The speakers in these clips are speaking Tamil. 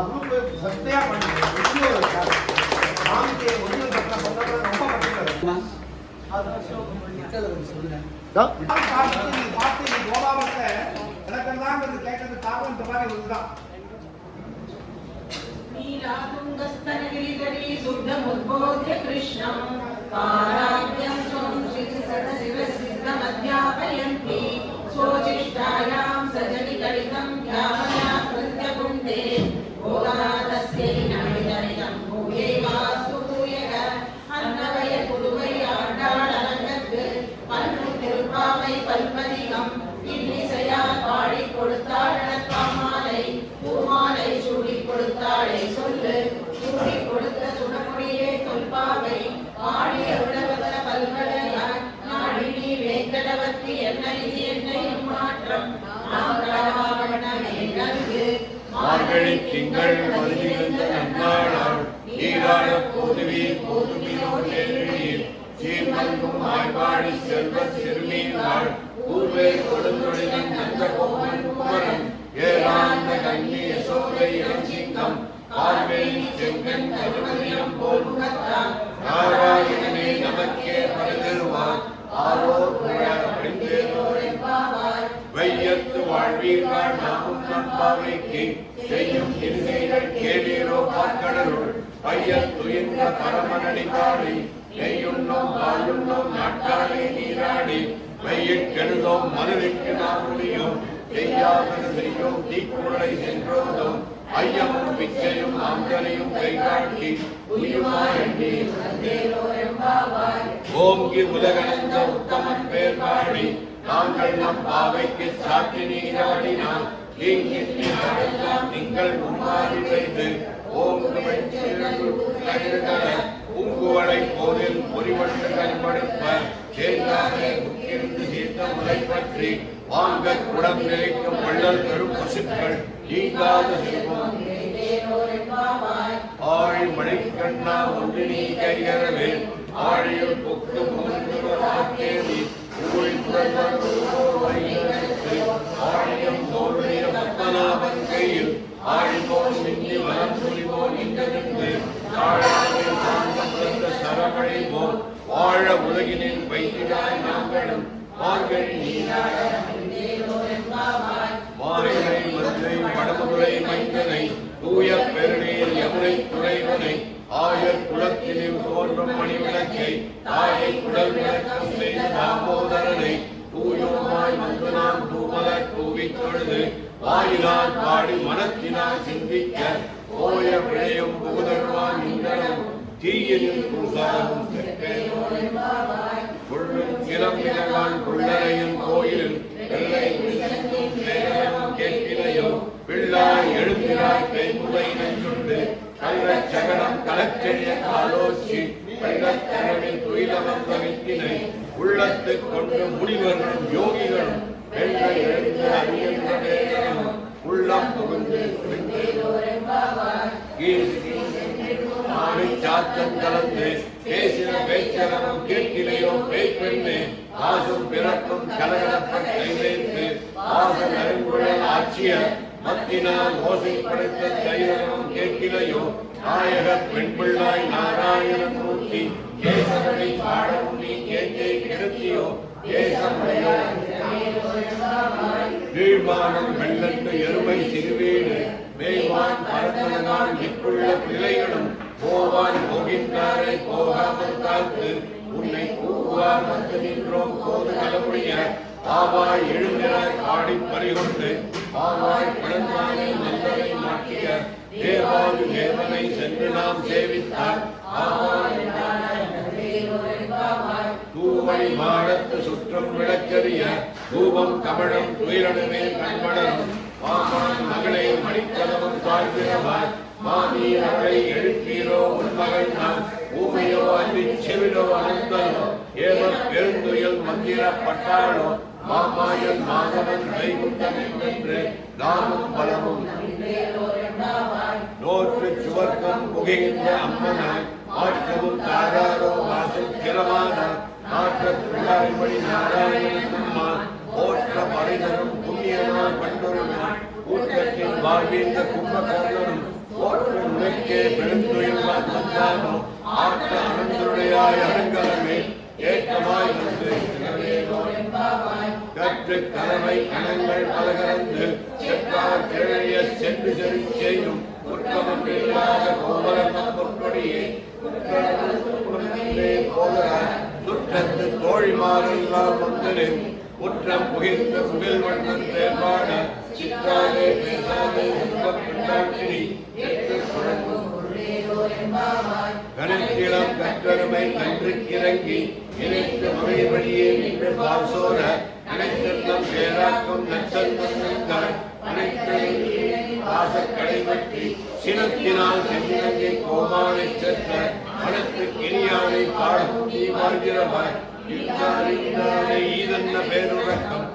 குரூப் சத்தையா பண்ணுங்க. சாமிக்கு ஒரிஜினல் பட்டம் பண்ணா ரொம்ப கஷ்டம். சொல்லுங்க. பார்த்து கோபாலத்தை எனக்கெல்லாம் கேட்கறது காரணம் இந்த மாதிரி ஒன்றுதான். नीलातुङ्गस्तनगिरितटी शुद्धमुद्बोध्य कृष्णं पाराभ्यं स्वं शिरसिद्धमध्यापयन्ति स्वोचिष्टायां सजनिकलितं ध्यामया कृत्यकुण्डे भोगनाथस्यै नमिदमिदं भूयैवास्तु भूयः अन्नवय पुरुवै आண்டாளரங்கற்கு பன்னு திருப்பாவை பல்பதிகம் இன்னிசையால் பாடிக் கொடுத்தாள் பாமாலை பூமாலை சூடிக் கொடுத்தாளை சொல்லு சூடிக் கொடுத்த சுடமுடியே தொல்பாவை பாடிய உலகவர பல்கலையாய் நாடி நீ வேங்கடவத்தி என்னைதி என்னையும் மாற்றம் நாங்களே நல்கு மார்கழி திங்கள் மதிலிருந்த நன்னாளாள் நீராட போதுவீர் போதுவீர் சீர்மல்கும் ஆய்வாடி செல்வ சிறுமீனாள் பூர்வே கொடுந்தொழிலன் நந்த கோவன் குமரன் ஏராந்த கண்ணி யசோதை இளஞ்சிங்கம் பார்வேலி செங்கன் கருமதியம் போல் முகத்தான் நாராயணனே நமக்கே பரதருவான் ஆரோர் வையத்து வாழ்வீர்கள் நாமும் நம்பாவைக்கு செய்யும் இருகைகள் கேளீரோ பார்க்கடலுள் பையத்துயின்ற பரமனடி பாடி நெய்யுண்ணோம் வாழுண்ணோம் நாட்டாளே நீராடி வையிற்கெழுதோம் மனதிற்கு நாம் முடியும் செய்யாதன செய்யும் தீக்குறளை சென்றோதும் ஐயமும் பிச்சையும் ஆந்தனையும் கைகாட்டி ஓங்கி உலகளந்த உத்தமன் பேர் பாடி நாங்கள் நம் பாவைக்கு சாட்டி நீராடினால் நீங்கள் முன்மாறி வைத்து பூங்குவளை போதில் பொறிவட்டு கண்படுப்ப சேர்ந்தாரே முக்கிருந்து சீர்த்த முறை பற்றி வாங்க குடம் நிறைக்கும் வள்ளல் பெரும் பசுக்கள் நீங்காத செல்வம் ஆழி மழைக்கண்ணா ஒன்று நீ கையறவே ஆழியில் பொக்கு மூன்றேவி ஆழியம் தோல்விய பத்மநாபன் கையில் ஆழிபோல் மின்னி வரம் புரிவோன் இங்கிருந்து சரமழை போல் வாழ உலகினில் வைத்திடாய் நாங்களும் மார்கழி மாலை மதுரை வடமதுரை மைந்தனை தூய பெருநீர் யமுனை துறைவனை ஆயர் குலத்தினில் தோன்றும் மணிவிளக்கை தாயை குடல் விளக்கம் செய்த தாமோதரனை தூயோமாய் வந்து நாம் தூமலர் தூவித் தொழுது வாயினால் பாடி மனத்தினால் சிந்திக்க ஓய விளையும் புகுதருவான் இந்தனம் தீயினில் குசாரும் கொள்ளும் இளம் இலகான் கொள்ளரையும் கோயிலில் கேட்கிறையோ பிள்ளாய் எழுந்திராய் கைமுறை நெஞ்சுண்டு கள்ளச் சகடம் கலச்செழிய காலோச்சி வெள்ளத்தரவில் துயிலமம் தவித்தினை உள்ளத்து கொண்டு முனிவர்களும் யோகிகளும் பெண்கள் எழுந்த அறிகின்ற வேதனும் உள்ளம் புகுந்து சாத்தம் கலந்து பேசின பேச்சரமும் கேட்கிறையோ பேய்பெண்ணே ஆசும் பிறக்கும் கலகலப்பட் கைவேற்று ஆசன் அருங்குழல் ஆட்சியர் மத்தினால் ஓசை படைத்த தைரமும் கேட்கிறையோ நாயக பெண் பிள்ளாய் நாராயணன் மூர்த்தி கேசவனை பாடவும் நீ கேட்டை கிடத்தியோ கேசமுடையோ வீழ்வானம் வெள்ளத்து எருமை சிறுவீடு மேய்வான் பரத்தனால் இப்புள்ள பிள்ளைகளும் போவான் போகின்றாரை போகாமல் காத்து உன்னை கூவார் வந்து நின்றோம் போது கலமுடிய ஆவாய் எழுந்திராய் ஆடி பறிகொண்டு ஆவாய் பிறந்தானை நல்லதை மாற்றிய தேவாது தேவனை சென்று நாம் சேவித்தார் தூவை மாடத்து சுற்றம் விளக்கறிய தூபம் கமழம் துயிரணுமே கண்மணரும் மாமான் மகளை மணிக்கலவும் தாழ்கிறவார் மாமீரரை எழுப்பீரோ உன்மகள் நான் ஊமையோ அன்றி செவிலோ அனந்தனோ ஏவ பெருந்துயல் மந்திரப்பட்டாளோ மாமாயன் மாதவன் வைகுண்டம் என்று நாமும் பலமும் நோற்று சுவர்க்கம் புகைகின்ற அம்மனாய் ஆற்றவும் தாராரோ வாசல் திறமான நாற்றத்துள்ளாய் மணி நாராயணன் அம்மா போற்ற மறைதரும் புண்ணியனால் கண்டொருவன் கூட்டத்தின் வாழ்வீந்த கும்பகர்ணனும் உனக்கே பெருந்துயிர்வான் வந்தானோ ஆற்ற அனந்தருடையாய் அருங்கலமே ஏற்றமாய் வந்து கற்று கலவை கணங்கள் பலகரந்து செற்றார் கிழறிய சென்று செறி செய்யும் உத்தமம் இல்லாத கோபரமம் பொற்கொடியே போகிறார் சுற்றத்து தோழிமாரெல்லாம் வந்தனேன் குற்றம் புகிர்ந்த புகழ் வண்ணன் தேர்வாட சிற்றாதே பேசாதே உற்பத்தினி கணக்கிடம் கற்றருமை கன்றுக்கிறங்கி இணைத்து மகை வழியே நின்று பாசோர அனைத்தம் பேராக்கும் நச்சந்தாய் அனைத்தையும் ஆசக்கடை பற்றி சினத்தினால் சென்றங்கை கோமானை சென்ற மனத்து கிரியானை பாடும் நீ வாழ்கிறவாய் ஈதன்ன பேருறக்கம்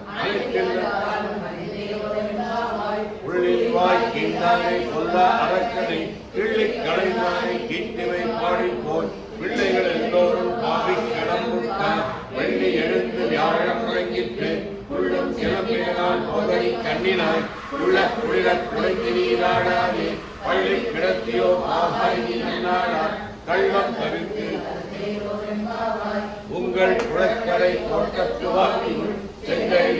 உள்ளில் வாய் கீழ்ந்தானை கொல்லா அரக்கனை கிள்ளிக் களைந்தானை கீர்த்திவை பாடி போய் பிள்ளைகள் எல்லோரும் பாவி கடம்புட்டார் வெள்ளி எழுந்து வியாழம் முழங்கிட்டு உள்ளும் சிலம்பேனால் போதை கண்ணினாய் உள்ள குளிர குழைத்து நீராடாதே பள்ளி கிடத்தியோ ஆகாய் நீ நன்னாடா கள்ளம் தவிர்த்து உங்கள் குளக்கடை தோட்டத்து வாக்கில் செங்கல்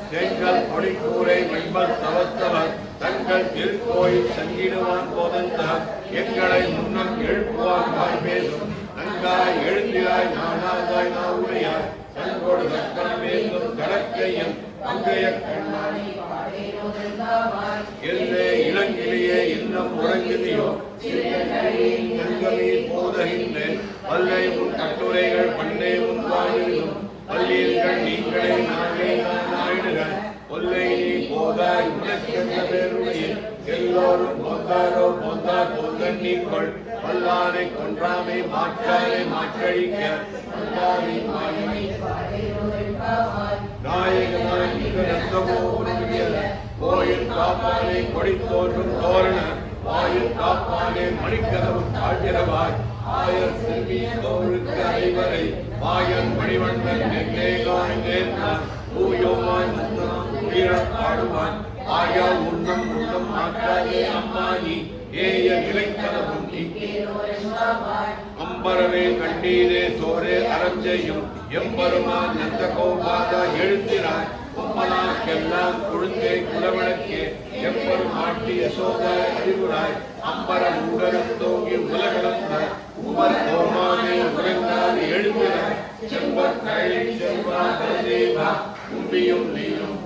செங்கல் கொடிக்கூரை வெண்பல் தவத்தவர் தங்கள் திருக்கோயில் சங்கிடுவான் போதந்தார் எங்களை முன்னம் எழுப்புவான் வாய் பேசும் நன்காய் எழுந்திராய் நானாதாய் நாவுடையாய் தங்கோடு சக்கரம் வேண்டும் கடற்கையும் அங்கைய கண்ணாடி எல்லே இளங்கிலேயே இன்னும் உறங்குதியோ போதகின்றேன் பல்லை உன் கட்டுரைகள் பண்ணே உன் வாயிலும் பள்ளியர்கள் நீங்களே நாளே நாயிடுகள் கொல்லை நீ போதாய் உனக்கென்ற பேருடைய எல்லோரும் போந்தாரோ போந்தார் போந்தன் நீக்கொள் பல்லாரை கொன்றாமை மாற்றாரை மாற்றழிக்க பல்லாரை நாயகனாய் ரத்தமோ கோயில் காப்பானை கொடி தோன்றும் தோரண வாயில் காப்பானே மணிக்கதவும் தாழ்கிறவாய் ஆயர் செல்வி தோழுக்கு ஐவரை வாயன் மணிவண்ணன் நெல்லேகாய் நேர்ந்தான் பூயோமாய் முத்தம் உயிரம் பாடுவான் ஆயா உன்னம் உள்ளம் மாற்றாதே அம்மானி ஏய நிலைக்கதவும் அம்பரவே கண்டீரே சோரே அறஞ்செய்யும் எம்பெருமான் நந்த கோபாத எழுத்தினாய் உம்மனாக்கெல்லாம் குழுந்தே குலவிளக்கே எப்பெரும் ஆட்டி யசோத அறிவுராய் அம்பரம் உடலும் தோங்கி உலகளந்த உமர் தோமானே உறங்காது எழுதினாய் செம்பர் கழை செல்வா தேவா உம்பியும் நீயும்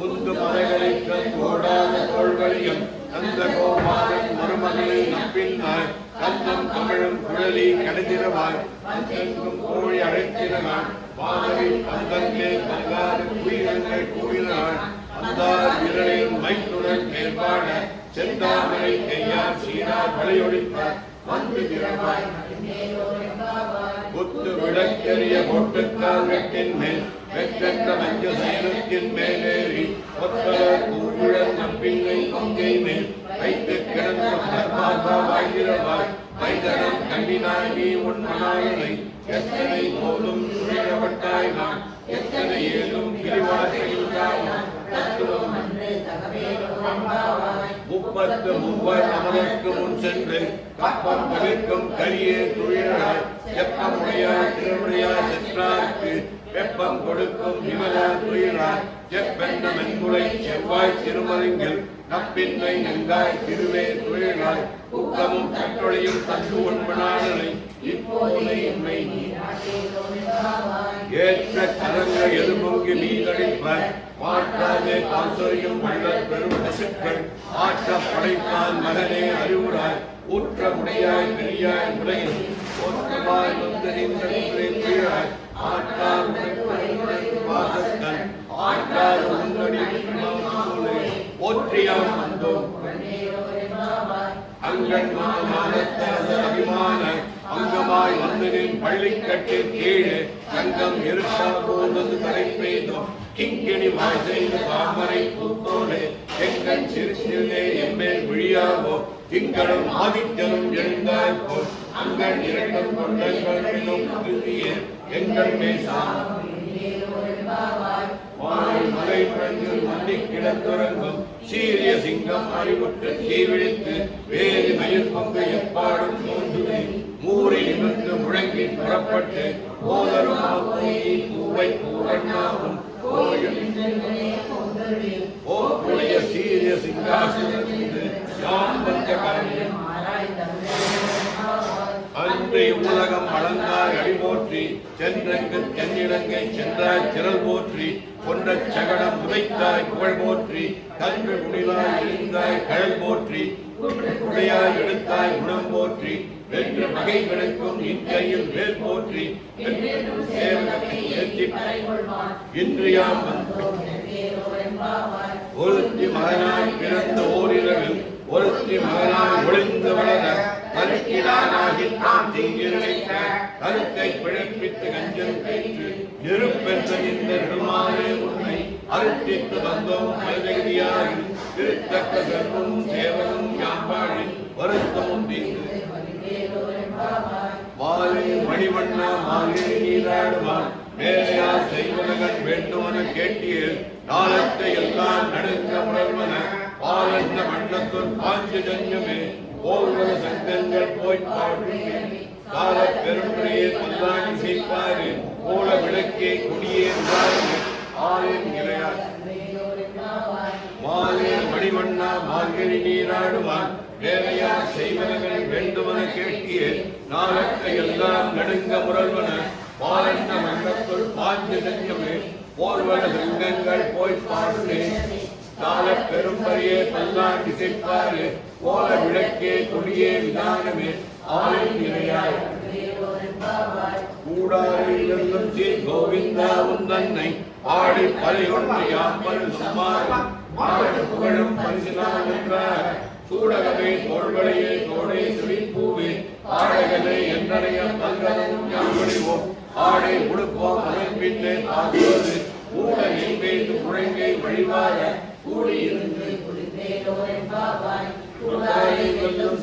உந்து மலைகளுக்கு தோடாத தோள்வழியும் அந்த கோபாலன் மருமகளை நம்பினாய் கந்தம் தமிழும் குழலி கடைதிரவாய் அங்கெங்கும் கோழி அழைத்தினான் வானவில் அங்கங்கே பங்காறு குயிலங்கள் கூறினான் அந்தார் விரலின் மைத்துடன் மேற்பாட செந்தாமரை கையார் சீனார் வளையொழித்தார் வந்து திறவாய் குத்து விளக்கெறிய பொட்டுக்கால் வெட்டின் மேல் வெற்றற்ற மஞ்ச சைனத்தின் மேலேறி ஒத்தவர் கூழல் நம்பிங்கை கொங்கை மேல் வைத்து கிடந்த தர்மாபா வாழ்கிறவாய் மைதனம் கண்டினாய் நீ உன் மனாயனை எத்தனை போதும் சுழியப்பட்டாய் நான் எத்தனை ஏதும் பிரிவாசையுண்டாய் முப்பத்து மூவர் அமரருக்கு முன் சென்று கப்பம் தவிர்க்கும் கரியே துழியாய் எப்பமுடையாய் திருமுறையாய் சென்றார்க்கு வெப்பம் கொடுக்கும் விமலா துயிலாய் செப்பெண்ண மென்குலை செவ்வாய் திருமருங்கில் நப்பின்மை நங்காய் திருவே துயிலாய் உக்கமும் கட்டொழியும் தந்து உண்மனாடலை இப்போதை என்னை ஏற்ற கலங்க எலும்பொங்கி நீதடிப்ப மாற்றாதே காசொரியும் வள்ள பெரும் பசுக்கள் ஆற்ற படைப்பால் மகனே அறிவுராய் ஊற்ற முடியாய் பெரியாய் உலகில் ஓற்றமாய் கீழாய் ஆற்றார் வாசத்தன் ஆற்றார் உங்கடி போற்றியாம் வந்தோம் அங்கன் அபிமான அங்கமாய் வந்தனின் பள்ளிக்கட்டில் கீழே தங்கம் எருசா போனது தலை பெய்தோம் கிங்கிணி வாய் செய்து தாமரை பூத்தோடு எங்கள் சிறுசிலே எம்மேல் விழியாவோ திங்களும் ஆதித்தனும் எழுந்தாய் போல் அங்கள் இரண்டும் கொண்டங்களும் எங்கள் மேசா மலை முழங்கில் மண்டி கிடந்துறங்கும் சீரிய சிங்கம் அறிவுற்று தீவிழித்து வேறு மயில் பொங்கு எப்பாடும் தோன்றுமே மூரை நிமிர்ந்து முழங்கி புறப்பட்டு போதருமா போய் பூவை பூவண்ணாவும் ஓரிய சீரிய சிங்காசனத்திலிருந்து யாம் வந்த காரியம் அன்றை உலகம் வளர்ந்தாய் அடிபோற்றி சென்றங்கு தென்னிலங்கை சென்றாய் திரள் போற்றி கொன்ற சகடம் உதைத்தாய் புகழ் போற்றி கன்று குடிலாய் இருந்தாய் கழல் போற்றி குடையாய் எடுத்தாய் குணம் போற்றி வென்று வகைகளுக்கும் இன்கையில் வேல் போற்றி இன்று யாம் ஒருத்தி மகனாய் பிறந்த ஓரிரவில் ஒருத்தி மகனாய் ஒளிந்து வளர கருக்கிடானாகி தான் தீங்கிழைக்க கருத்தை பிழைப்பித்து கஞ்சல் பெற்று நெருப்பென்ற இந்த பெருமானே உன்னை அருட்டித்து வந்தோம் மனிதகிரியாகி திருத்தக்க கர்ப்பமும் சேவனும் யாம்பாழி வருத்தமும் தீங்கு மாலை மணிவண்ணா மாலை நீராடுவான் மேலையா செய்வனகன் வேண்டுமன கேட்டியல் காலத்தை எல்லாம் நடுங்க முழல்வன பாலந்த மண்டத்துள் பாஞ்சு ஜன்யமே போர்வ சங்கங்கள் போய் பாடுமே கால பெருமுறையை கொல்லாடி செய்ப்பாரு கோல விளக்கே கொடியே ஆலயம் இளையார் மாலே மணிவண்ணா மார்கழி நீராடுவான் வேலையா செய்வனகள் வேண்டுமன கேட்டிய நாளத்தை எல்லாம் நடுங்க முரல்வன பாலந்த மண்டத்துள் பாஞ்சு நெஞ்சமே போர்வன சங்கங்கள் போய் பாடுமே கால பெரும்பரியே பல்லாண்டு செய்ப்பாரு கோல விளக்கே கொடியே விதானமே ஆலயம் இளையார் கூடாரிலும் ஸ்ரீ கோவிந்தா உந்தன்னை ஆடி பலி ஒன்று யாப்பல் சுமார் புகழும் பரிசினால் என்றார் சூடகமே தோள்வளையே தோடே சுழிப்பூவே ஆடகனை என்றனைய பல்கனும் யாழ்வடிவோம் ஆடை உடுப்போம் அதன் பின்னே ஆகுவது கூட எங்கேந்து முழங்கை வழிவார கூடியிருந்து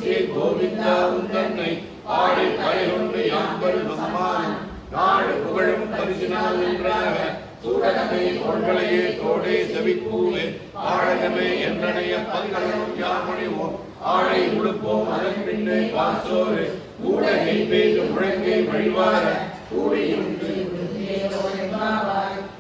ஸ்ரீ கோவிந்தா உந்தன்னை ஆடி பலி ஒன்று யாப்பல் சுமார் நாடு புகழும் பரிசினால் என்றாக சூடகமே தோள்வளையே தோடே செவிப்பூவே ஆடகமே என்றனைய பல்கனும் யாழ்வடிவோம் ஆடை உடுப்போம் அதன் பின்னே பாசோரு கூட எங்கேந்து முழங்கை வழிவார கூடியிருந்து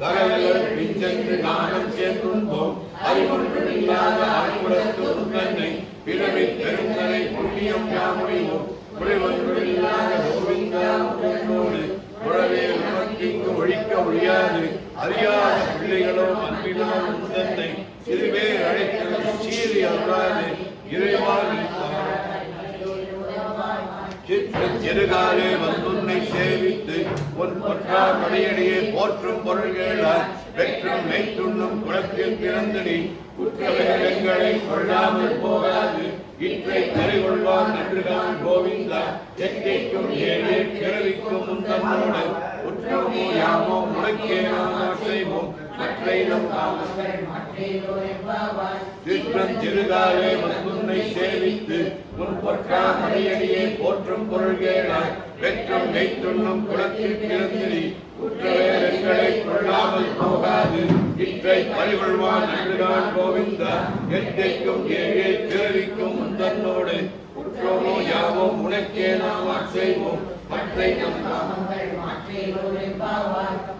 கரங்கள் பிஞ்சென்று நாணம் சேர்ந்தும்போம் அறிவொன்றுமில்லாத ஆய்வுலத்து உந்தன்னை பிறவி பெருந்தனை புண்ணியம் யாமுடிவோம் புரிவொன்றுமில்லாத கோவிந்தா உன்னோடு உறவே உனக்கிங்கு ஒழிக்க ஒழியாது அறியாத பிள்ளைகளோ அன்பினால் உந்தன்னை சிறுவே அழைக்கிறது சீறி அல்லாது இறைவால் சிறுகாலே வந்துன்னை சேவித்து உன் பொற்றா மடியடியே போற்றும் பொருள்களால் பெற்றும் மெய்த்துண்ணும் குளத்தில் பிறந்தடி குற்றவெங்களை கொள்ளாமல் போகாது இற்றை கரைகொள்வான் நன்றுதான் கோவிந்தா எத்தைக்கும் ஏழே பிறவிக்கும் முந்தன்னோடு உற்றமோ யாமோ முடக்கே நாம் செய்வோம் மற்றையிலும் சிற்றம் சிறுகாலே வந்துன்னை சேவித்து உன் பொற்றா மணியடியே போற்றும் பொருள்களால் பெற்றும் மெய்த்துண்ணும் குளத்தில் பிறந்தடி குற்றவேலங்களை கொள்ளாமல் போகாது இற்றை பறிகொள்வான் நன்றுதான் கோவிந்தா எத்தைக்கும் ஏழே பிறவிக்கும் முந்தன்னோடு உற்றோமோ யாவோ உனக்கே நாம் செய்வோம் மற்றை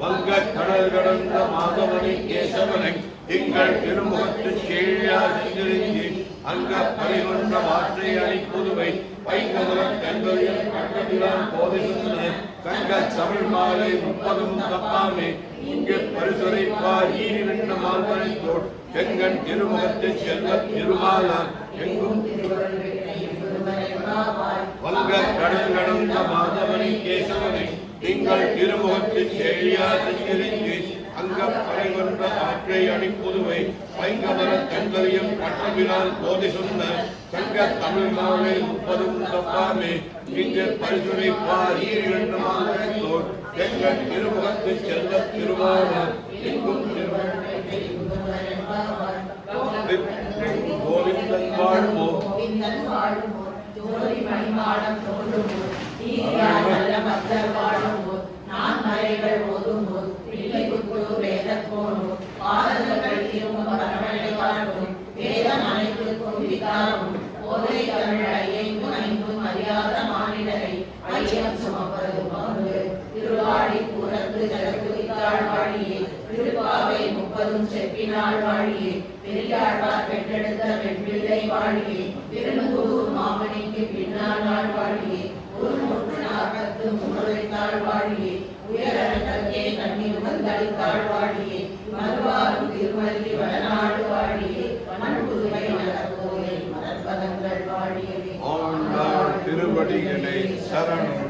வங்கக் கடல் கடந்த மாதவனை கேசவனை திங்கள் திருமுகத்து கேழியா செஞ்சிருங்கி அங்க பறிகொன்ற வாற்றை அணிப்புதுவை பைங்கதவன் கண்களில் கட்டதிலான் போதை சொன்ன கங்க தமிழ் மாலை 30 தப்பாமே இங்கு பரிசுரைப்பார் ஈரிரண்ட மால்வனைத்தோட் செங்கன் திருமுகத்து செல்வ திருமாலான் எங்கும் வங்க கடல் கடந்த மாதவனை கேசவனை திங்கள் திருமுகத்து கேழியா செஞ்சிருங்கி அங்க பறிகொன்ற ஆற்றை அணிப்புதுவை பைங்கமர கண்களையும் கட்டவினால் போதை சொன்ன சங்க தமிழ் மாலை 30 தப்பாமே இங்கு பரிசுரைப்பார் ஈரிரண்ட மால்வனைத்தோட் செங்கன் திருமுகத்து செல்வ திருமாலான் எங்கும் கோவிந்தன் வாழ்மோ ஜோதி மணிமாடம் தோன்றுமோ தீரியால் பக்தர் வாழுமோ நான் மறைகள் ஓதுமோ பிள்ளை குத்து வேத போனோ யாரும் போதை தமிழையை முனைந்தும் அறியாத மாநிலரை ஐயம் சுமப்பது பங்கு திருவாடி கூறத்து ஜலத்துரித்தாள் வாழியே திருப்பாவை 30 செப்பினாள் வாழியே பெரியாழ்வார் பெற்றெடுத்த பெண்பிள்ளை வாழியே திருநூறு மாமணிக்கு பின்னால் நாள் வாழியே ஒரு 140 முன்னுரைத்தாள் வாழியே உயரே கண்ணீர் வந்தளித்தாள் வாழியே மறுவாரும் திருமதி வடநாடு வாழியே மண்புதுவை நகர்கோயில் மலர்பதங்கள் வாழியவே ஆண்டாள் திருவடிகளே சரணம்.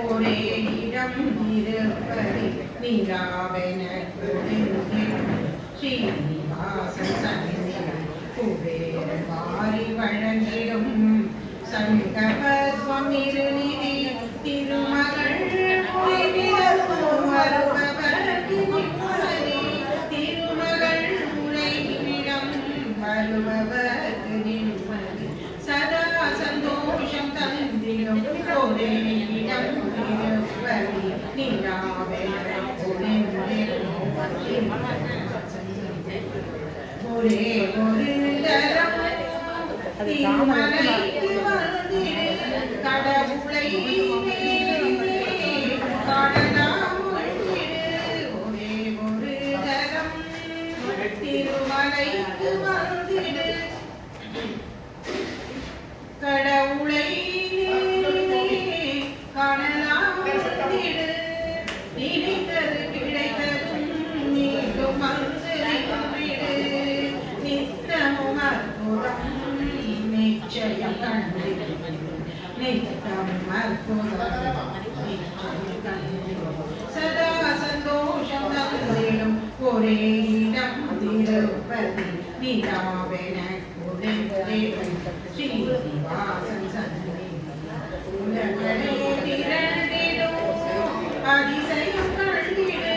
ஒரே இடம் இருப்பதி நீராவென ஸ்ரீனிவாசன் சந்நிதி குபேர வாரி வழங்கிடும் சங்கபத்வம் இருநிதி திருமகள் திருமகள் உரையிடம் வருபவர்க்கு நிம்மதி சதா சந்தோஷம் தந்திடும் ஒரே இடம் இருப்பதி நீராவென ஒரே ஒரு தரம் திருமலைக்கு வந்திடு கடவுளை காணலாம் ஒரே ஒரு தரம் திருமலைக்கு வந்திடு கடவுளை காணலாம் நினைத்தது கிடைத்ததும் மீண்டும் வந்து நித்தமும் அற்புதம் நிச்சயம் கண்டு நித்தம் அற்புதம் சதா சந்தோஷம் தந்திடும் ஒரே இடம் திருப்பதி நீராவென ஸ்ரீனிவாசன் சந்நிதி உலகளே திரண்டிடும் அதிசயம் கண்டிடு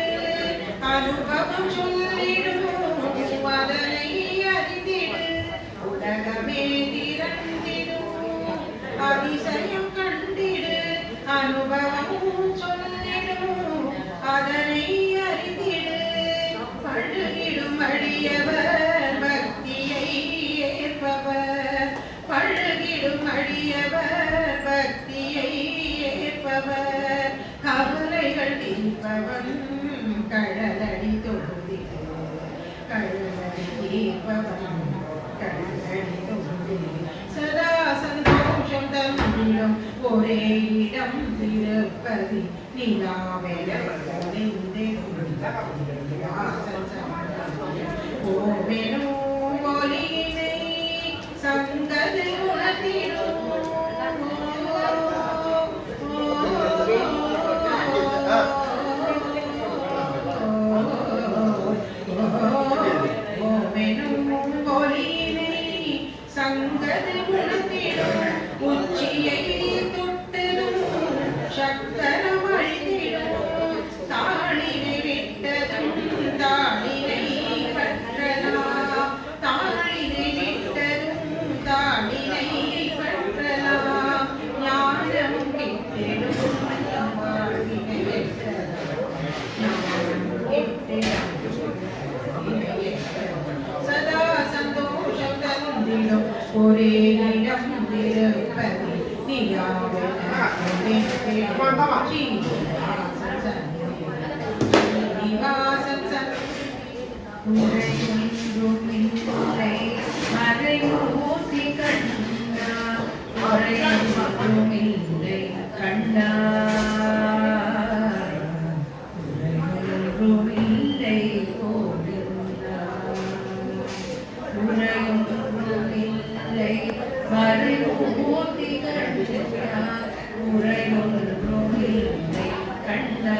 அனுபவம் சொல்லிடும் அதனை அறிந்திடு உலகமே திரண்டிடும் அதிசயம் கண்டிடு அனுபவம் சொல்லிடும் அதனை அறிந்திடு பழுகிடும் அடியவர் பக்தியை ஏற்பவர் பழுகிடும் அடியவர் பக்தியை ஏற்பவர் கவலைகள் தீர்ப்பவன் கடலடி தொழுதிடு கடலடி தீர்ப்பவன் கடலடி தொழுதிடு சதா சந்தோஷம் தந்திடும் ஒரே இடம் திருப்பதி நீலாவென ஓமெனும் ஒலியினை சங்கதி உணர்த்திடும் ஓமெனும் ஒலியினை சங்கதி உணர்த்திடும் உச்சியை தொட்டதும் சக்கரம் அழித்திடும் தாளினை விட்டதும் தாளினை பற்றலாம் தேனிடம் திருப்பதி நியாவன நிவாசம் உரையொன்றுமில்லை மறைமூர்த்தி கண்ணா உரையொன்றுமில்லை கண்ணா உரையொன்றுமில்லை கோவிந்தா உரையொன்றுமில்லை மறைமூர்த்தி கண்ணா உரையொன்றுமில்லை கண்ணா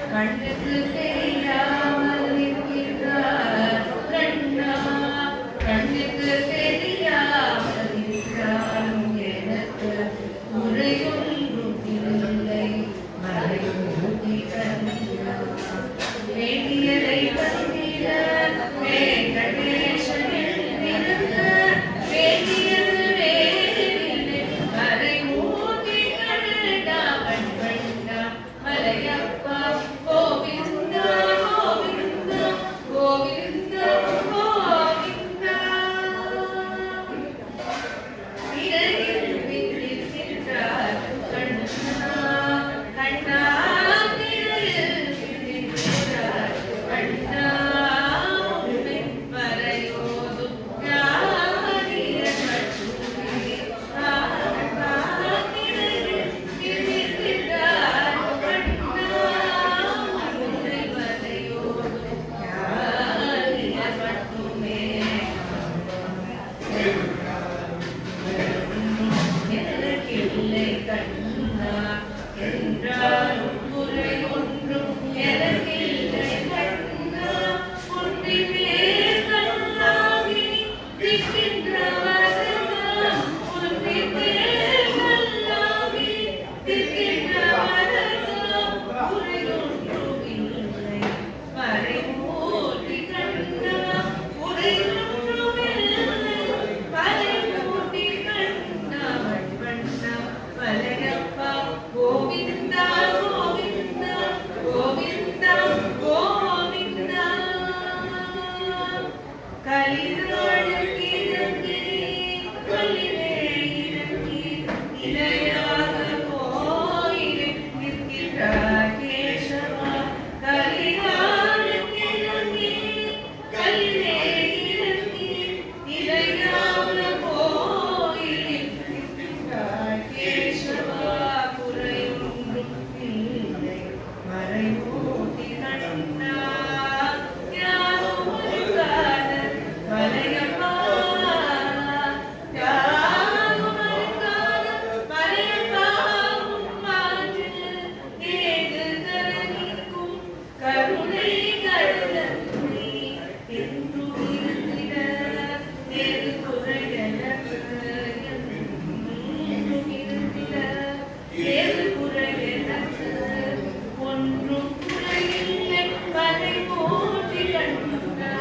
கண்ணுக்கு தெரியாமல் இருக்கிறார் கண்ணா கண்ணுக்கு தெரியாமல் இருக்கிறார் எனக்கு உரையொன்றும் இல்லை மறைமூர்த்தி கண்ணா வேண்டியதை தந்திட வேங்கடேசனின் விருந்த வேண்டியது வேறில்லை மறைமூர்த்தி கண்ணா கண்ணா மலையப்பா கோவிந்தா கோவிந்தா கோவிந்தா கோவிந்தா இரவில் விழிக்கின்றார் கண்ணா கண்ணா இரவில் விழிக்கின்றார் கண்ணா உம்மை மறையோதும் ஞானியர் மட்டுமே இரவில் விழிக்கின்றார் கண்ணா உம்மை மறையோதும் ஞானியர் மட்டுமே எனக்கில்லை கண்ணா என்றாலும் குறை ஒன்றும் எனக்கில்லை கண்ணா உன்னிலே கண்ணாகி திக்கின்றவரதா உன்னிலே கண்ணாகி திக்கின்றவரதா குறை ஒன்றும் இல்லை மறைமூர்த்தி கண்ணா குறை ஒன்றும் இல்லை மறைமூர்த்தி கண்ணா வண்ணா மலையப்பா கோவிந்தா கோவிந்தா கோவிந்தா கோவிந்தா கலிநாளுக்கு இறங்கி கல்லிலே இறங்கி நிலையாக கோயிலில் நிற்கின்றார் கேசவா கலிநாளுக்கு இறங்கி கல்லிலே இறங்கி நிலையாக கோயிலில் நிற்கின்றார் கேசவா குறையொன்றும் இல்லை மறைமூர்த்தி கண்ணா யாரும் ஒழுங்காத மலையப்பா யாரும் ஒழுங்காத மலையப்பா உம்மாற்றில் ஏது கரணிக்கும் கருணை கடலன்றி என்றும் இருந்திட ஏது குறையலற்ற என்றும் இருந்திட ஏது குறையலற்ற ஒன்றும் குறையில்லை மறைமூர்த்தி கண்ணா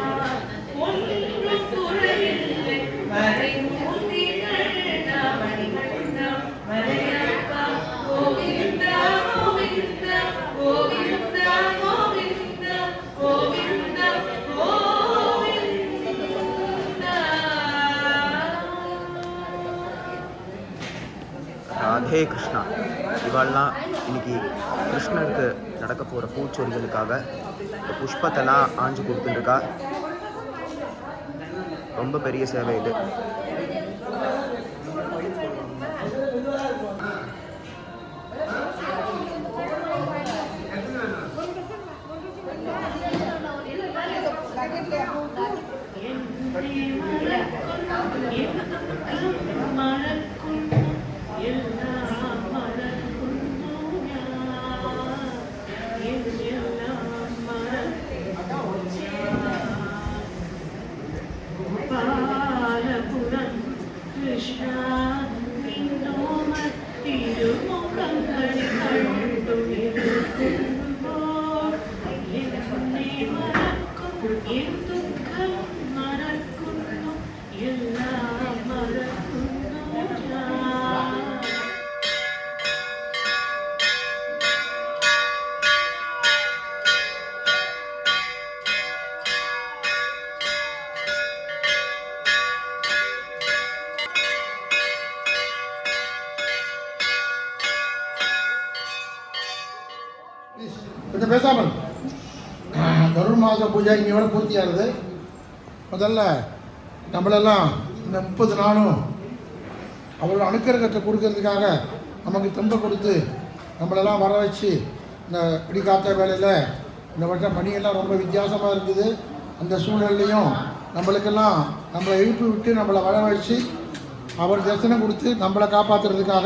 ஒன்றும் குறையில்லை மறைமூர்த்தி கண்ணா மணிகண்ணா மலையப்பா கோவிந்தா கோவிந்தா கோவிந்தா கோவிந்தா கோவிந்தா கோவிந்தா ராதே கிருஷ்ணா. இவாள்லாம் இன்னைக்கு கிருஷ்ணருக்கு நடக்க போகிற பூச்சொரிகளுக்காக இந்த புஷ்பத்தெல்லாம் ஆஞ்சு கொடுத்துட்டுருக்கா. ரொம்ப பெரிய சேவை இது. பாலபுரம் கொஞ்சம் பேசாமல் கருண் மாத பூஜை இன்னையோட பூர்த்தியாகுது. முதல்ல நம்மளெல்லாம் இந்த 30 நாளும் அவரோட அனுக்கிரகத்தை கொடுக்கறதுக்காக நமக்கு தெம்பை கொடுத்து நம்மளெல்லாம் வர வச்சு இந்த பிடிக்காத்த வேலையில் இந்த வருஷம் பணியெல்லாம் ரொம்ப வித்தியாசமாக இருக்குது. அந்த சூழல்லையும் நம்மளுக்கெல்லாம் நம்மளை எழுப்பி விட்டு நம்மளை வர வச்சு அவர் தரிசனம் கொடுத்து நம்மளை காப்பாற்றுறதுக்காக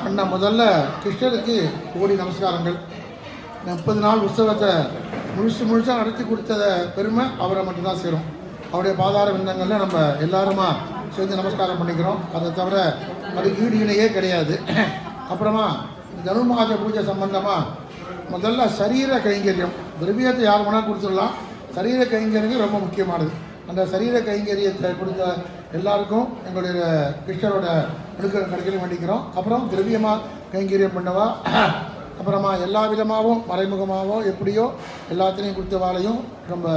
பண்ண முதல்ல கிருஷ்ணருக்கு கோடி நமஸ்காரங்கள். 30 நாள் உற்சவத்தை முழுசாக நடத்தி கொடுத்த பெருமை அவரை மட்டும்தான் சேரும். அவருடைய பாதார விந்தங்களில் நம்ம எல்லாருமா சேர்ந்து நமஸ்காரம் பண்ணிக்கிறோம். அதை தவிர அது ஈடு இணையே கிடையாது. அப்புறமா தனுர்மாத பூஜை சம்பந்தமாக முதல்ல சரீர கைங்கரியம், திரவியத்தை யார் வேணால் கொடுத்துடலாம். சரீர கைங்கரியம் ரொம்ப முக்கியமானது. அந்த சரீர கைங்கரியத்தை கொடுத்த எல்லாருக்கும் எங்களுடைய கிருஷ்ணரோட அனுக்கிரகம் கிடைக்கணும் வேண்டிக்கிறோம். அப்புறம் திரவியமாக கைங்கரியம் பண்ணவா, அப்புறமா எல்லா விதமாகவும் மறைமுகமாகவோ எப்படியோ எல்லாத்திலையும் கொடுத்த வாழையும் நம்ம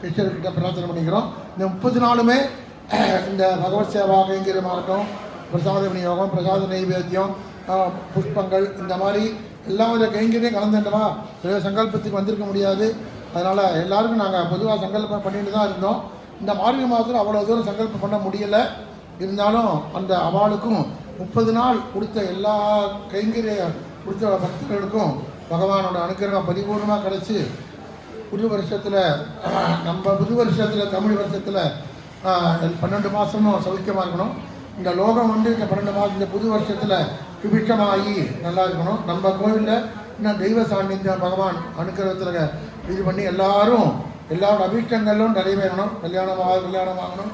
கிருஷ்ணர்கிட்ட பிரார்த்தனை பண்ணிக்கிறோம். இந்த 30 நாளுமே இந்த பகவத் சேவா கைங்கரியமாகட்டும், பிரசாத விநியோகம், பிரசாத நைவேத்தியம், புஷ்பங்கள், இந்த மாதிரி எல்லா வித கைங்கரியம் கலந்துட்டோமா சங்கல்பத்துக்கு வந்திருக்க முடியாது. அதனால் எல்லாருக்கும் நாங்கள் பொதுவாக சங்கல்பம் பண்ணிட்டு தான் இருந்தோம். இந்த மார்கழி மாதத்தில் அவ்வளோ தூரம் சங்கல்பம் பண்ண முடியலை. இருந்தாலும் அந்த அவளுக்கும் 30 நாள் கொடுத்த எல்லா கைங்கரிய கொடுத்த பக்தர்களுக்கும் பகவானோட அனுக்கிரகம் பரிபூர்ணமாக கிடச்சி புது வருஷத்தில் நம்ம புது வருஷத்தில் தமிழ் வருஷத்தில் 12 மாதமும் சௌக்கியமாக இருக்கணும். இந்த லோகம் வந்து இந்த 12 மாதம் இந்த புது வருஷத்தில் சுபிட்சமாகி நல்லா இருக்கணும். நம்ம கோவிலில் இன்னும் தெய்வ சாநித்தியம் பகவான் அனுக்கிரகத்தில் இது பண்ணி எல்லாரோட அபீஷ்டங்களும் நிறைவேறணும். கல்யாணம் ஆகணும்,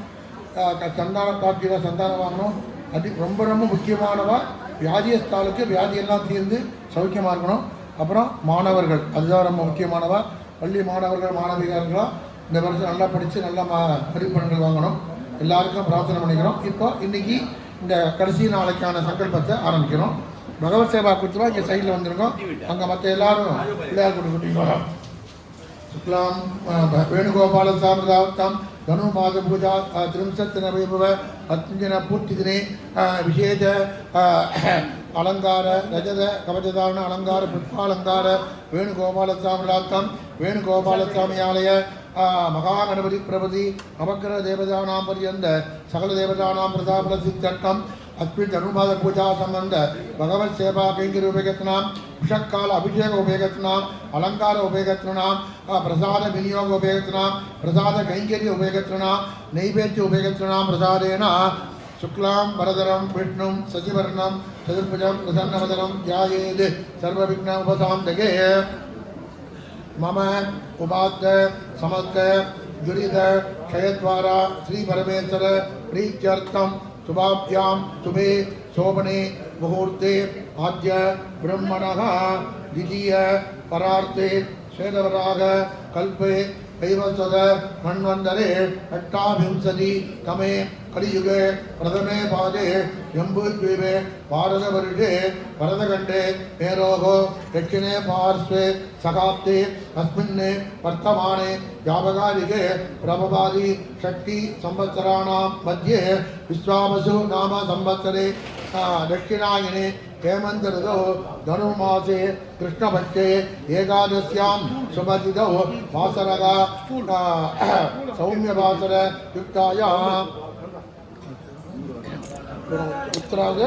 சந்தான பிராப்தியில் சந்தானம் வாங்கணும். அது ரொம்ப ரொம்ப முக்கியமானவா. வியாதியஸ்தாலுக்கு வியாதியெல்லாம் தீர்ந்து சௌக்கியமாக இருக்கணும். அப்புறம் மாணவர்கள், அதுதான் ரொம்ப முக்கியமானவா. பள்ளி மாணவர்கள் மாணவிகர்களாக இந்த வருஷம் நல்லா படித்து நல்லா மதிப்பெண்கள் வாங்கணும். எல்லாருக்கும் பிரார்த்தனை பண்ணிக்கிறோம். இப்போ இன்னைக்கு இந்த கடைசி நாளைக்கான சங்கல்பத்தை ஆரம்பிக்கிறோம். பகவத் சேவா கொடுத்துவா இங்கே சைடில் வந்துருக்கோம். அங்கே மற்ற எல்லாரும் பிள்ளையார் கொடுத்துட்டீங்க. சுக்லாம் வேணுகோபால சாமிதாத்தம் தனுர்மாத பூஜா திரிம்சத்தின வைபவ அத்யன பூர்த்தி தினே விசேஷ அலங்கார ரஜத கவச்சதாரண அலங்கார புஷ்பாலங்கார வேணுகோபாலசாமிதாத்தம் வேணுகோபாலசாமியாலய மகாகணபதி பிரபதி நவக்கிரக தேவதானாம் பரியந்த சகல தேவதானாம் பிரதாபல சித்தட்டம் अस्मिन् धनुर्माद पूजा संबंध भगवत सेवा कैंगिर उपेगतनाम विषकाल अभिषेक उपेगतनाम अलंकार उपेगतनाम प्रसाद विनियोग उपेगतनाम प्रसाद कैंगिर्य उपेगतनाम नैवेद्य उपेगतनाम प्रसादेन शुक्लां वरदरं विष्णुं शशिवर्णं चतुर्भुजं प्रसन्नवदनं ध्यायेत् सर्वविघ्न उपशान्तये मम उपाद्य समस्त दुरित क्षयद्वारा श्री परमेश्वर प्रीत्यर्थं शुभाभ्यां शुभे शोभने मुहूर्ते आद्य ब्रह्मणः द्वितीय परार्थे श्वेतवराह कल्पे वैवस्वत मन्वन्तरे अष्टाविंशति तमे कलियुगे प्रथमे पादे जम्बूद्वीपे भारतवर्षे भरतखण्डे मेरोः दक्षिणे पार्श्वे सकाप्ते अस्मिन् वर्तमाने व्यापकालिके प्रभवादि षष्टि संवत्सराणां मध्ये विश्वावसु नाम संवत्सरे दक्षिणायने हेमंत ऋतौ धनुर्मासे कृष्णपक्षे एकादश्यां शुभतिथौ वासरः सौम्यवासर युक्तायाम् उत्तराद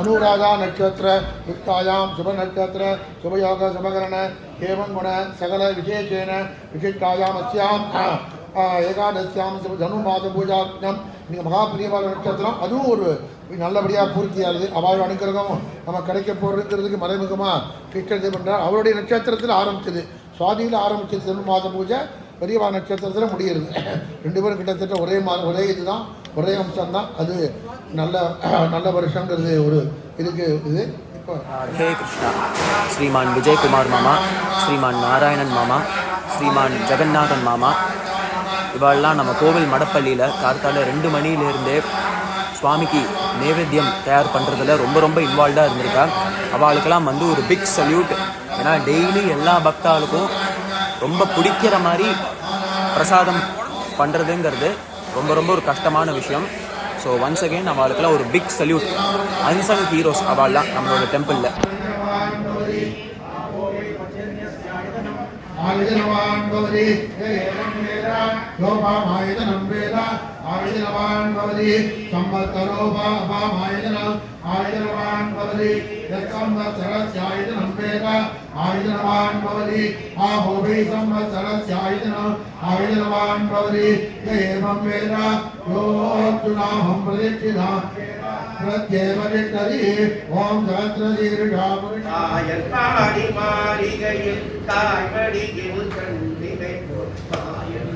अनुराधा नक्षत्र युक्तायां शुभ नक्षत्र शुभयोग शुभकरण एवं गुण सकल विशेषेण विशिष्टायाम् अस्याम् ஏகாதசியாம் தனுர்மாத பூஜாக்ஞம் நீங்கள் மகாபிரியவாத நட்சத்திரம் அதுவும் ஒரு நல்லபடியாக பூர்த்தியாகுது. அவரோட அனுக்கிரகமும் நம்ம கிடைக்க போகிறதுக்கு மறைமுகமாக கிருஷ்ணர் பண்ணுறார். அவருடைய நட்சத்திரத்தில் ஆரம்பிச்சது, சுவாதியில் ஆரம்பிச்சது தனுர்மாத பூஜை, பெரியவா நட்சத்திரத்தில் முடிகிறது. 2 பேரும் கிட்டத்தட்ட ஒரே இதுதான், ஒரே அம்சம்தான். அது நல்ல வருஷங்கிறது ஒரு இதுக்கு இது. இப்போ ஹே கிருஷ்ணா, ஸ்ரீமான் விஜயகுமார் மாமா, ஸ்ரீமான் நாராயணன் மாமா, ஸ்ரீமான் ஜெகநாதன் மாமா இவாளெலாம் நம்ம கோவில் மடப்பள்ளியில் கார்த்தால 2 மணிலேருந்தே சுவாமிக்கு நைவேத்தியம் தயார் பண்ணுறதுல ரொம்ப இன்வால்வ்டாக இருந்திருக்கா. அவளுக்கெல்லாம் ஒரு பிக் சல்யூட். ஏன்னா டெய்லி எல்லா பக்தாளுக்கும் ரொம்ப பிடிக்கிற மாதிரி பிரசாதம் பண்ணுறதுங்கிறது ரொம்ப ஒரு கஷ்டமான விஷயம். ஸோ ஒன்ஸ் அகெயின் அவளுக்கெல்லாம் ஒரு பிக் சல்யூட். அன்சங் ஹீரோஸ் அவள்லாம் நம்மளோட டெம்பிளில். ஆயுதனவான் பவதி ஏவம் வேத யோபாமாயுதனம் வேத ஆயுதனவான் பவதி சம்பத்தரோபாமாயுதனம் ஆயுதனவான் பவதி சம்பத்சரஸ்யாயுதனம் வேத ஆயுதனவான் பவதி ஆஹோபி சம்பத்சரஸ்யாயுதனம் ஆயுதனவான் பவதி ஏவம் வேத யோர்ஜுனாஹம் பிரதிஷ்டிதா பிரத்யேவரித்தரி ஓம் சஹஸ்ரதீர்ஷாமுஷாயன் பாடி மாளிகையில் தாய்மடியில் கண்ணினை போற்பாயன்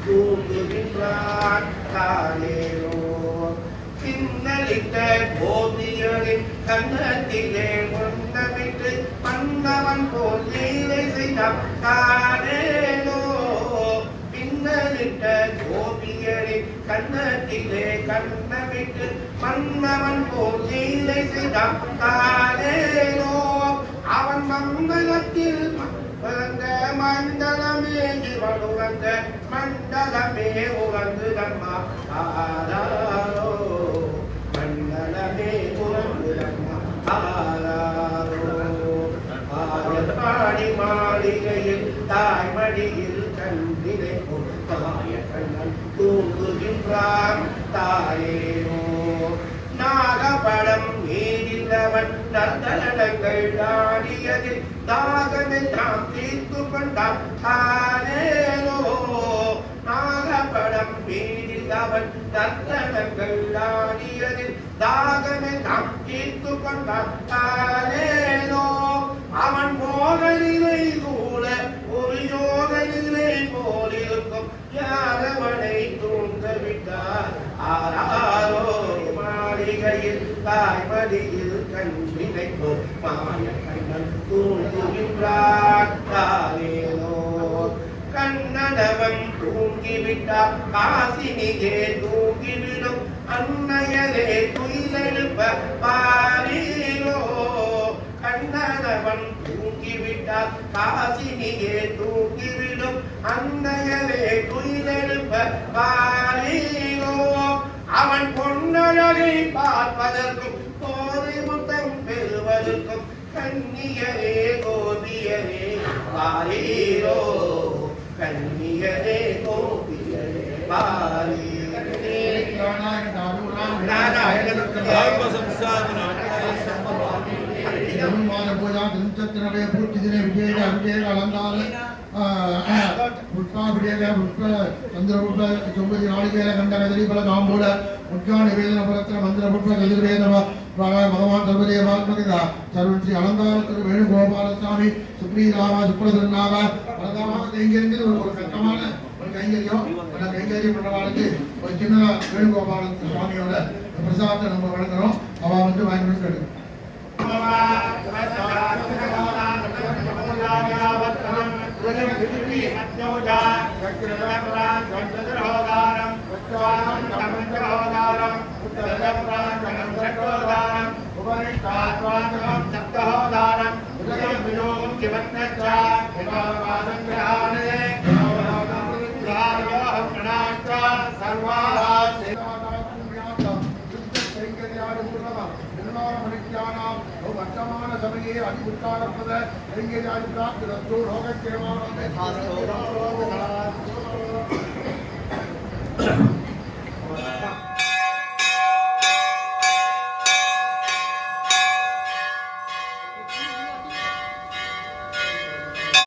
தூங்குகின்றான் காலேரோ பின்னலிட்ட கோபியரின் கண்ணத்திலே ஒன்றமிட்டு மன்னவன் போல் லீலை செய்தான் காலேரோ பின்னலிட்ட கோபியரின் கண்ணத்திலே கண்ணமிட்டு மன்னவன் போல் லீலை செய்தான் காலேரோ அவன் மங்களத்தில் உறங்க மண்டலமே இவன் உறங்க மண்டலமே உறங்கு நம்மா ஆராரோ மண்டலமே உறங்கு நம்மா ஆராரோ ஆயப்பாடி மாளிகையில் தாய்மடியில் கண்டினை தாய கண்ணன் தூங்குகின்றான் தாயேனோ நாகபடம் மீறினவன் நர்தனங்கள் ஆடியதில் தாகமெல்லாம் தீர்த்து கொண்டான் காலேனோ நாகபடம் மீறினவன் நர்தனங்கள் ஆடியதில் தாகமெல்லாம் தீர்த்து கொண்டான் காலேனோ அவன் மோகனிலை கூட ஒரு யோகனிலை போலிருக்கும் யாரவனை தூங்கவிட்டார் ஆராரோ மாளிகையில் தாய்மடியில் கண்ணினை மாய கண்ணன் தூங்குகின்றார் காலேனோ கண்ணனவன் தூங்கிவிட்டார் காசினியே தூங்கிவிடும் அன்னையரே துயிலெழுப்ப பாரீரோ கண்ணனவன் தூங்கிவிட்டார் காசினியே தூங்கிவிடும் அன்னையரே துயிலெழுப்ப பாரீரோ அவன் பொன்னழகை பார்ப்பதற்கும் போதை முத்தம் பெறுவதற்கும் கன்னியரே கோபியரே பாரீரோ கன்னியரே கோபியரே பாரீரே பூஜா திருச்சத்திரவே பூர்த்தி தின விஜய அபிஷேக அலங்கார புஷ்பாபிஷேக புஷ்ப சந்திர புஷ்ப சொம்பதி நாளிகேர கண்ட கதிரி பல காம்பூல முக்கிய நிவேதன பரத்திர மந்திர புஷ்ப கதிர்வேதவ பகவான் சர்வதேவாத்மகா சர்வஸ்ரீ அலங்கார திரு வேணுகோபாலசாமி சுப்ரீராம சுப்ரதன்னாக பலதமாக கைங்கரிஞ்சது ஒரு கட்டமான ஒரு கைங்கரியம் அந்த கைங்கரியம் பண்றவாளுக்கு ஒரு சின்னதா வேணுகோபால சுவாமியோட பிரசாதத்தை நம்ம வழங்குறோம் அவ வந்து வாங்கி वर्तमान समये अधिकारपद लोकक्षेम